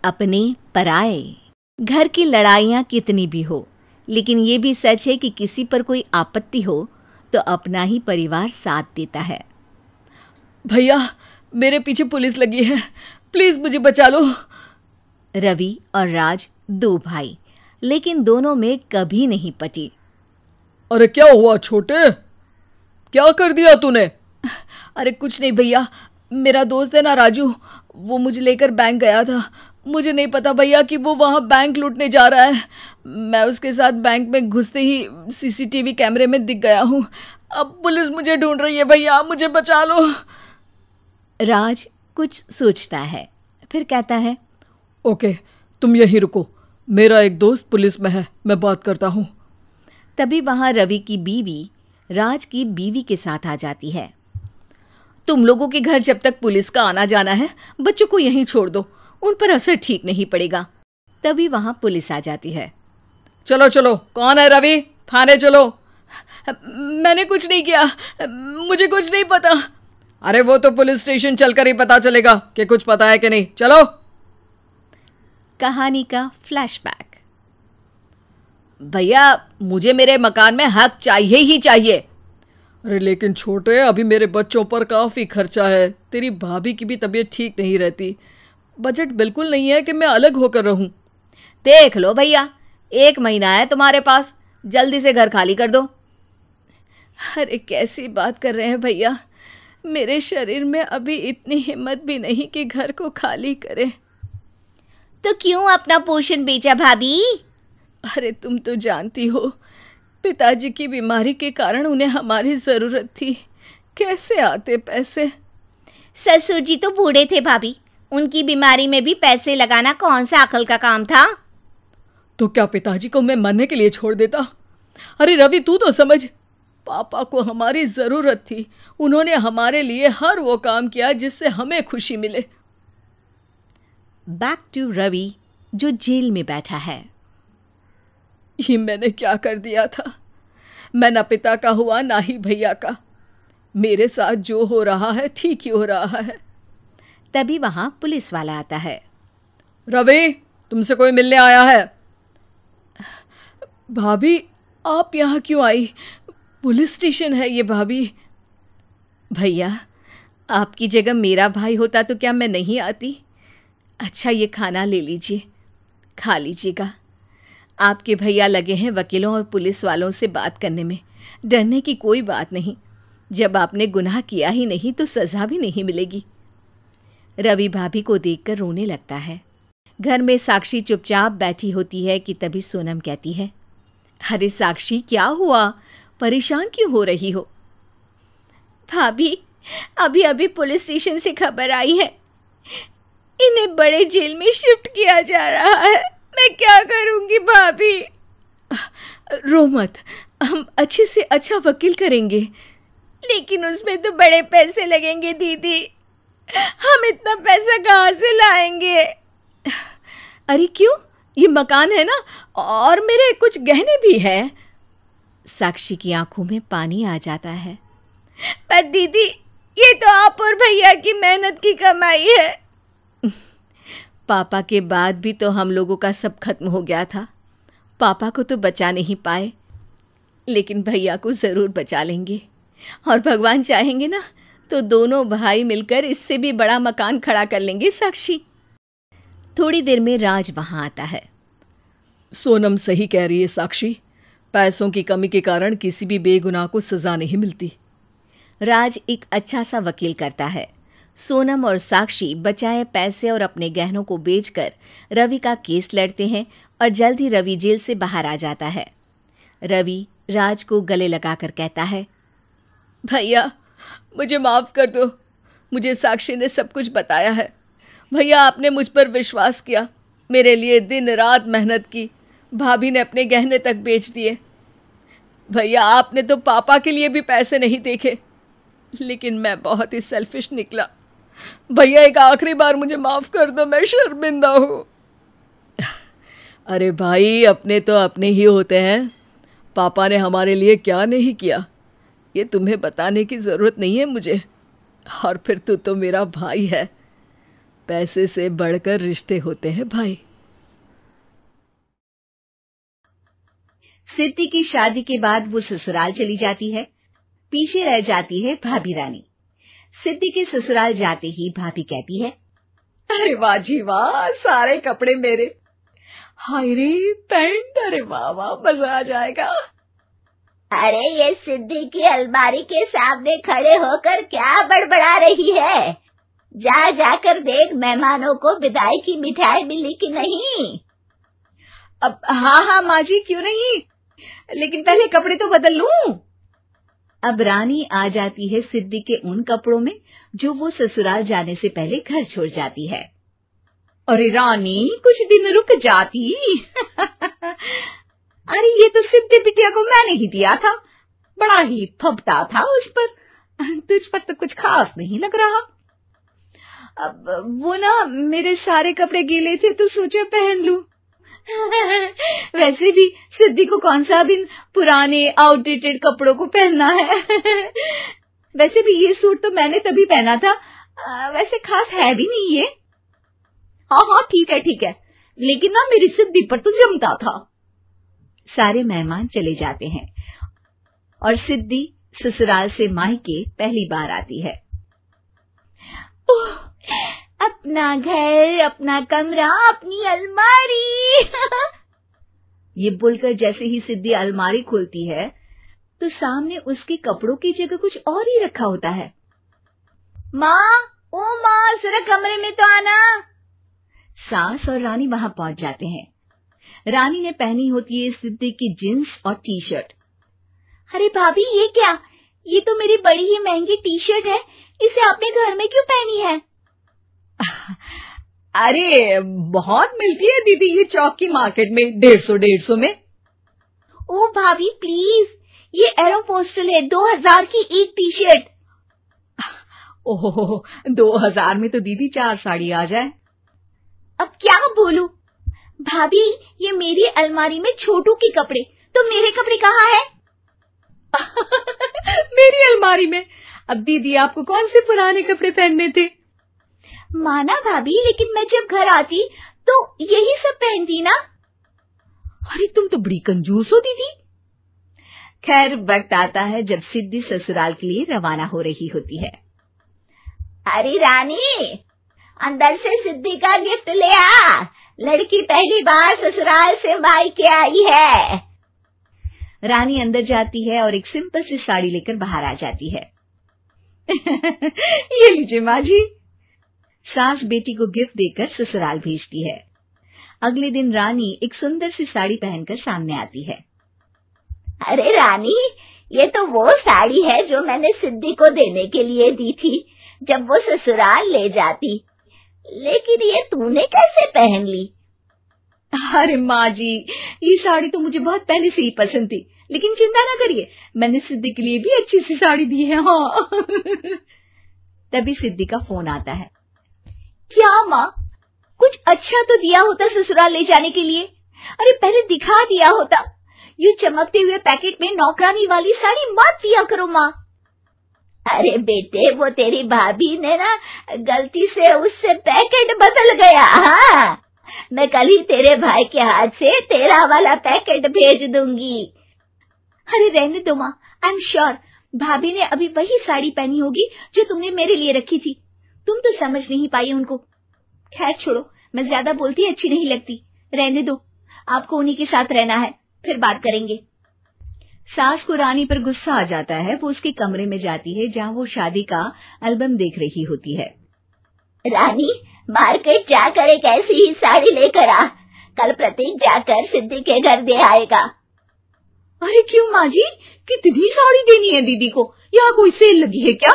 अपने पराए। घर की लड़ाइयाँ कितनी भी हो, लेकिन ये भी सच है कि किसी पर कोई आपत्ति हो तो अपना ही परिवार साथ देता है। भैया, मेरे पीछे पुलिस लगी है, प्लीज मुझे बचा लो। रवि और राज दो भाई, लेकिन दोनों में कभी नहीं पटी। अरे क्या हुआ छोटे, क्या कर दिया तूने? अरे कुछ नहीं भैया, मेरा दोस्त है ना राजू, वो मुझे लेकर बैंक गया था। मुझे नहीं पता भैया कि वो वहाँ बैंक लूटने जा रहा है। मैं उसके साथ बैंक में घुसते ही सीसीटीवी कैमरे में दिख गया हूँ। अब पुलिस मुझे ढूंढ रही है भैया, मुझे बचा लो। राज कुछ सोचता है, फिर कहता है, ओके, तुम यहीं रुको, मेरा एक दोस्त पुलिस में है, मैं बात करता हूँ। तभी वहाँ रवि की बीवी राज की बीवी के साथ आ जाती है। तुम लोगों के घर जब तक पुलिस का आना जाना है, बच्चों को यहीं छोड़ दो, उन पर असर ठीक नहीं पड़ेगा। तभी वहां पुलिस आ जाती है। चलो चलो, कौन है रवि, थाने चलो। मैंने कुछ नहीं किया, मुझे कुछ नहीं पता। अरे वो तो पुलिस स्टेशन चलकर ही पता चलेगा कि कुछ पता है कि नहीं, चलो। कहानी का फ्लैशबैक। भैया, मुझे मेरे मकान में हक चाहिए ही चाहिए। अरे लेकिन छोटे, अभी मेरे बच्चों पर काफ़ी खर्चा है, तेरी भाभी की भी तबीयत ठीक नहीं रहती, बजट बिल्कुल नहीं है कि मैं अलग होकर रहूं। देख लो भैया, 1 महीना है तुम्हारे पास, जल्दी से घर खाली कर दो। अरे कैसी बात कर रहे हैं भैया, मेरे शरीर में अभी इतनी हिम्मत भी नहीं कि घर को खाली करे। तो क्यों अपना पोषण बेचा भाभी? अरे तुम तो जानती हो, पिताजी की बीमारी के कारण उन्हें हमारी ज़रूरत थी, कैसे आते पैसे। ससुर जी तो बूढ़े थे भाभी, उनकी बीमारी में भी पैसे लगाना कौन सा अकल का काम था। तो क्या पिताजी को मैं मरने के लिए छोड़ देता? अरे रवि, तू तो समझ, पापा को हमारी ज़रूरत थी, उन्होंने हमारे लिए हर वो काम किया जिससे हमें खुशी मिले। बैक टू रवि जो जेल में बैठा है। ये मैंने क्या कर दिया था? मैं ना पिता का हुआ ना ही भैया का। मेरे साथ जो हो रहा है ठीक ही हो रहा है। तभी वहां पुलिस वाला आता है। रवि, तुमसे कोई मिलने आया है। भाभी, आप यहाँ क्यों आई? पुलिस स्टेशन है ये भाभी। भैया, आपकी जगह मेरा भाई होता तो क्या मैं नहीं आती? अच्छा, ये खाना ले लीजिए, खा लीजिएगा। आपके भैया लगे हैं वकीलों और पुलिस वालों से बात करने में, डरने की कोई बात नहीं। जब आपने गुनाह किया ही नहीं तो सज़ा भी नहीं मिलेगी। रवि भाभी को देखकर रोने लगता है। घर में साक्षी चुपचाप बैठी होती है कि तभी सोनम कहती है, अरे साक्षी, क्या हुआ, परेशान क्यों हो रही हो? भाभी, अभी अभी पुलिस स्टेशन से खबर आई है, इन्हें बड़े जेल में शिफ्ट किया जा रहा है। मैं क्या करूंगी भाभी? रो मत, हम अच्छे से अच्छा वकील करेंगे। लेकिन उसमें तो बड़े पैसे लगेंगे दीदी, हम इतना पैसा कहाँ से लाएंगे? अरे क्यों, ये मकान है ना, और मेरे कुछ गहने भी हैं। साक्षी की आंखों में पानी आ जाता है। पर दीदी, ये तो आप और भैया की मेहनत की कमाई है। पापा के बाद भी तो हम लोगों का सब खत्म हो गया था। पापा को तो बचा नहीं पाए, लेकिन भैया को ज़रूर बचा लेंगे, और भगवान चाहेंगे ना तो दोनों भाई मिलकर इससे भी बड़ा मकान खड़ा कर लेंगे। साक्षी। थोड़ी देर में राज वहां आता है। सोनम सही कह रही है साक्षी, पैसों की कमी के कारण किसी भी बेगुनाह को सज़ा नहीं मिलती। राज एक अच्छा सा वकील करता है। सोनम और साक्षी बचाए पैसे और अपने गहनों को बेचकर रवि का केस लड़ते हैं और जल्द ही रवि जेल से बाहर आ जाता है। रवि राज को गले लगाकर कहता है, भैया मुझे माफ़ कर दो, मुझे साक्षी ने सब कुछ बताया है। भैया, आपने मुझ पर विश्वास किया, मेरे लिए दिन रात मेहनत की, भाभी ने अपने गहने तक बेच दिए। भैया, आपने तो पापा के लिए भी पैसे नहीं देखे, लेकिन मैं बहुत ही सेल्फिश निकला। भैया, एक आखिरी बार मुझे माफ़ कर दो, मैं शर्मिंदा हूँ। अरे भाई, अपने तो अपने ही होते हैं, पापा ने हमारे लिए क्या नहीं किया ये तुम्हें बताने की ज़रूरत नहीं है मुझे। और फिर तू तो मेरा भाई है, पैसे से बढ़कर रिश्ते होते हैं भाई। सिद्धि की शादी के बाद वो ससुराल चली जाती है। पीछे रह जाती है भाभी रानी। सिद्धि के ससुराल जाते ही भाभी कहती है, अरे वाह जी वाह, सारे कपड़े मेरे। हाय रे पैंट, अरे वाह वाह, मजा आ जाएगा। अरे ये सिद्धि की अलमारी के सामने खड़े होकर क्या बड़बड़ा रही है? जा जाकर देख मेहमानों को विदाई की मिठाई मिली कि नहीं। अब हाँ माँ जी, क्यों नहीं, लेकिन पहले कपड़े तो बदल लूं। अब रानी आ जाती है सिद्धि के उन कपड़ों में जो वो ससुराल जाने से पहले घर छोड़ जाती है। अरे रानी, कुछ दिन रुक जाती। अरे ये तो सिद्धि बिटिया को मैंने ही दिया था, बड़ा ही फबता था उस पर, तुझ पर तो कुछ खास नहीं लग रहा। अब वो ना मेरे सारे कपड़े गीले थे तो सोचा पहन लूं। वैसे भी सिद्धि को कौन सा दिन पुराने आउटडेटेड कपड़ों को पहनना है। वैसे भी ये सूट तो मैंने तभी पहना था, वैसे खास है भी नहीं ये। हाँ ठीक है, लेकिन ना मेरी सिद्धि पर तो जमता था। सारे मेहमान चले जाते हैं और सिद्धि ससुराल से मायके पहली बार आती है। अपना घर, अपना कमरा, अपनी अलमारी। ये बोलकर जैसे ही सिद्धि अलमारी खोलती है तो सामने उसके कपड़ों की जगह कुछ और ही रखा होता है। माँ, ओ माँ, जरा कमरे में तो आना। सास और रानी वहां पहुंच जाते हैं। रानी ने पहनी होती है सिद्धि की जींस और टी शर्ट। अरे भाभी, ये क्या? ये तो मेरी बड़ी ही महंगी टी शर्ट है, इसे आपने घर में क्यों पहनी है? अरे बहुत मिलती है दीदी ये चौक की मार्केट में, 150 में। ओ भाभी प्लीज, ये एरोपोस्टल है, 2000 की एक टी शर्ट। ओहो, 2000 में तो दीदी 4 साड़ी आ जाए। अब क्या बोलूं? भाभी, ये मेरी अलमारी में छोटू के कपड़े, तो मेरे कपड़े कहाँ हैं? मेरी अलमारी में? अब दीदी आपको कौन से पुराने कपड़े पहनने थे? माना भाभी, लेकिन मैं जब घर आती तो यही सब पहनती ना। अरे तुम तो बड़ी कंजूस हो दीदी। खैर, वक्त आता है जब सिद्धि ससुराल के लिए रवाना हो रही होती है। अरे रानी, अंदर से सिद्धि का गिफ्ट ले आ, लड़की पहली बार ससुराल से मायके आई है। रानी अंदर जाती है और एक सिंपल सी साड़ी लेकर बाहर आ जाती है। ये लीजिए माँ जी। सास बेटी को गिफ्ट देकर ससुराल भेजती है। अगले दिन रानी एक सुंदर सी साड़ी पहनकर सामने आती है। अरे रानी, ये तो वो साड़ी है जो मैंने सिद्धि को देने के लिए दी थी जब वो ससुराल ले जाती, लेकिन ये तूने कैसे पहन ली? अरे माँ जी, ये साड़ी तो मुझे बहुत पहले से ही पसंद थी, लेकिन चिंता ना करिए, मैंने सिद्धि के लिए भी अच्छी सी साड़ी दी है। हाँ। तभी सिद्धि का फोन आता है। क्या माँ, कुछ अच्छा तो दिया होता ससुराल ले जाने के लिए। अरे पहले दिखा दिया होता। यूं चमकते हुए पैकेट में नौकरानी वाली साड़ी मत दिया करो माँ। अरे बेटे, वो तेरी भाभी ने ना गलती से उससे पैकेट बदल गया। हाँ, मैं कल ही तेरे भाई के हाथ से तेरा वाला पैकेट भेज दूंगी। अरे रहने दो माँ, आई एम श्योर भाभी ने अभी वही साड़ी पहनी होगी जो तुमने मेरे लिए रखी थी। तुम तो समझ नहीं पाई उनको। खैर छोड़ो, मैं ज्यादा बोलती अच्छी नहीं लगती, रहने दो, आपको उन्हीं के साथ रहना है, फिर बात करेंगे। सास को रानी पर गुस्सा आ जाता है। वो उसके कमरे में जाती है जहाँ वो शादी का एल्बम देख रही होती है। रानी, मार्केट जाकर एक ऐसी ही साड़ी लेकर आ, कल प्रतीक जाकर सिद्धि के घर दे आएगा। अरे क्यों माँ जी, कितनी साड़ी देनी है दीदी को? यहाँ कोई सेल लगी है क्या?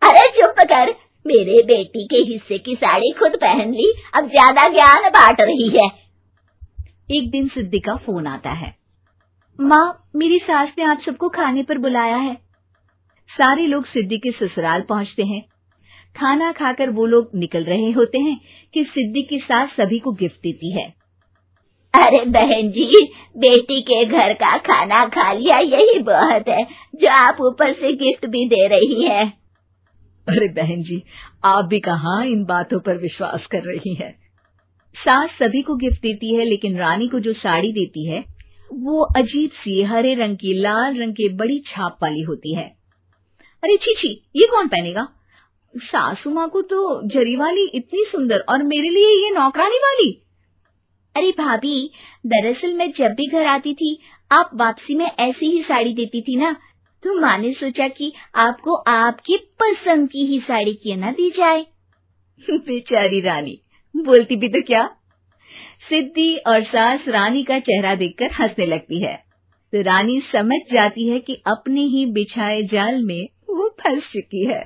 अरे चुप कर, मेरे बेटी के हिस्से की साड़ी खुद पहन ली, अब ज्यादा ज्ञान बांट रही है। एक दिन सिद्धि का फोन आता है। माँ, मेरी सास ने आज सबको खाने पर बुलाया है। सारे लोग सिद्धि के ससुराल पहुँचते हैं। खाना खाकर वो लोग निकल रहे होते हैं कि सिद्धि की सास सभी को गिफ्ट देती है। अरे बहन जी, बेटी के घर का खाना खा लिया, यही बहुत है जो आप ऊपर से गिफ्ट भी दे रही है। अरे बहन जी, आप भी कहाँ इन बातों पर विश्वास कर रही हैं। सास सभी को गिफ्ट देती है, लेकिन रानी को जो साड़ी देती है वो अजीब सी हरे रंग की लाल रंग के बड़ी छाप वाली होती है। अरे छी, ये कौन पहनेगा? सासू माँ को तो जरी वाली इतनी सुंदर, और मेरे लिए ये नौकरानी वाली। अरे भाभी, दरअसल मैं जब भी घर आती थी आप वापसी में ऐसी ही साड़ी देती थी ना, तो माँ ने सोचा कि आपको आपकी पसंद की ही साड़ी क्यों ना दी जाए। बेचारी रानी, बोलती भी तो क्या। सिद्धि और सास रानी का चेहरा देखकर हंसने लगती है, तो रानी समझ जाती है कि अपने ही बिछाए जाल में वो फंस चुकी है।